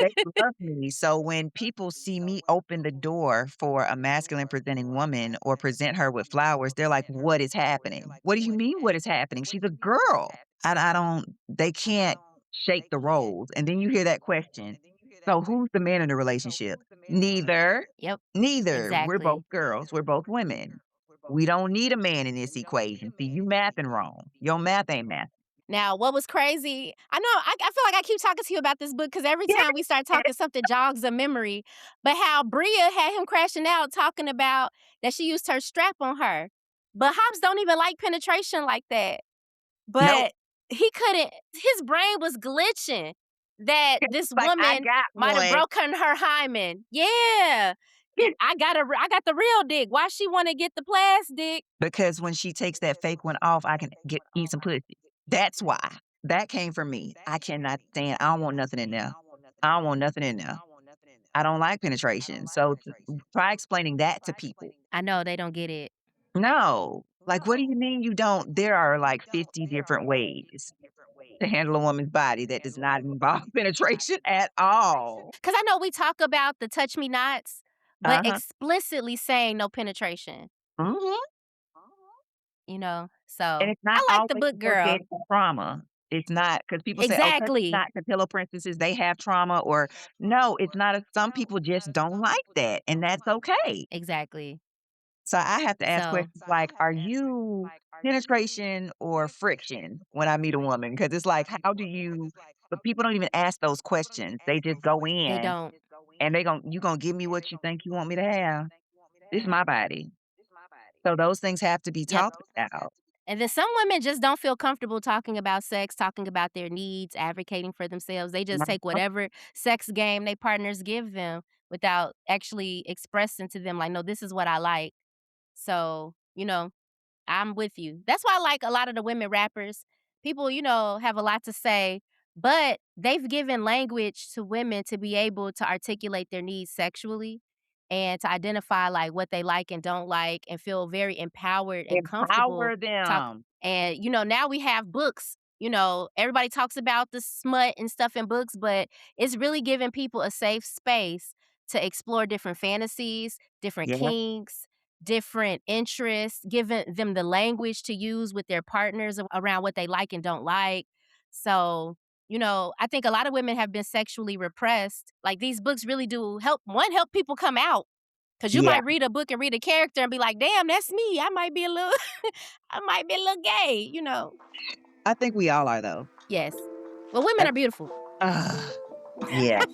they love me. So when people see me open the door for a masculine presenting woman or present her with flowers, they're like, "What is happening? What do you mean what is happening? She's a girl." I don't they can't shake the roles. And then you hear that question. So who's the man in the relationship? Neither. Yep, Neither. We're both exactly. girls. We're both women. We don't need a man in this equation. See, you mathing wrong. Your math ain't math. Now, what was crazy, I know I feel like I keep talking to you about this book because every Yeah. time we start talking, something jogs a memory. But how Bria had him crashing out talking about that she used her strap on her. But Hobbs don't even like penetration like that. Nope. But he couldn't, his brain was glitching that this Like I woman got might have one. broken her hymen. Yeah. I got the real dick. Why she want to get the plastic? Because when she takes that fake one off, I can get eat some pussy. That's why. That came from me. I cannot stand I don't want nothing in there. I don't want nothing in there. I don't like penetration. So try explaining that to people. I know they don't get it. No. Like, what do you mean you don't? There are like 50 different ways to handle a woman's body that does not involve penetration at all. Because I know we talk about the touch me nots, but Uh-huh. explicitly saying no penetration, Mhm. And So it's not I like the always book girl. associated with trauma. It's not because people say, "Oh, touch me Exactly. not to pillow princesses, they have trauma," or no, it's not a some people just don't like that, and that's okay. Exactly. So I have to ask So questions like, "Are you penetration or friction?" when I meet a woman? Because it's like, how do you but people don't even ask those questions. They just go they in don't. and you gonna give me what you think you want me to have. This is my body. So those things have to be Yep. talked about. And then some women just don't feel comfortable talking about sex, talking about their needs, advocating for themselves. They just take whatever sex game they partners give them without actually expressing to them, like, no, this is what I like. So, I'm with you. That's why I like a lot of the women rappers. People, have a lot to say, but they've given language to women to be able to articulate their needs sexually and to identify like what they like and don't like and feel very empowered and comfortable Empower talk. them. And now we have books. Everybody talks about the smut and stuff in books, but it's really giving people a safe space to explore different fantasies, different Yeah. kinks, different interests, giving them the language to use with their partners around what they like and don't like. So, I think a lot of women have been sexually repressed. Like these books really do help people come out. Cause you Yeah. might read a book and read a character and be like, damn, that's me. I might be a little I might be a little gay. I think we all are though. Yes. Well, women That's are beautiful. yeah.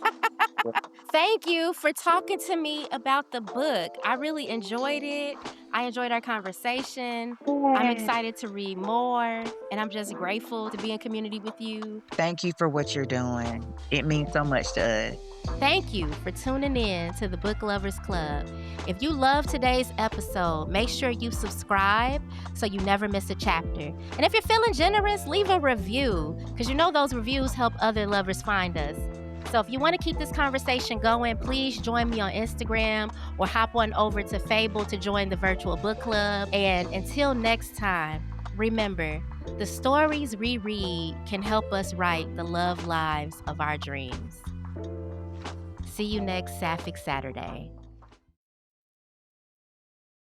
Thank you for talking to me about the book. I really enjoyed it. I enjoyed our conversation. I'm Yeah. excited to read more, and I'm just grateful to be in community with you. Thank you for what you're doing. It means so much to us. Thank you for tuning in to the Book Lovers Club. If you love today's episode, make sure you subscribe so you never miss a chapter. And if you're feeling generous, leave a review because those reviews help other lovers find us. So if you want to keep this conversation going, please join me on Instagram or hop on over to Fable to join the virtual book club. And until next time, remember, the stories we read can help us write the love lives of our dreams. See you next Sapphic Saturday.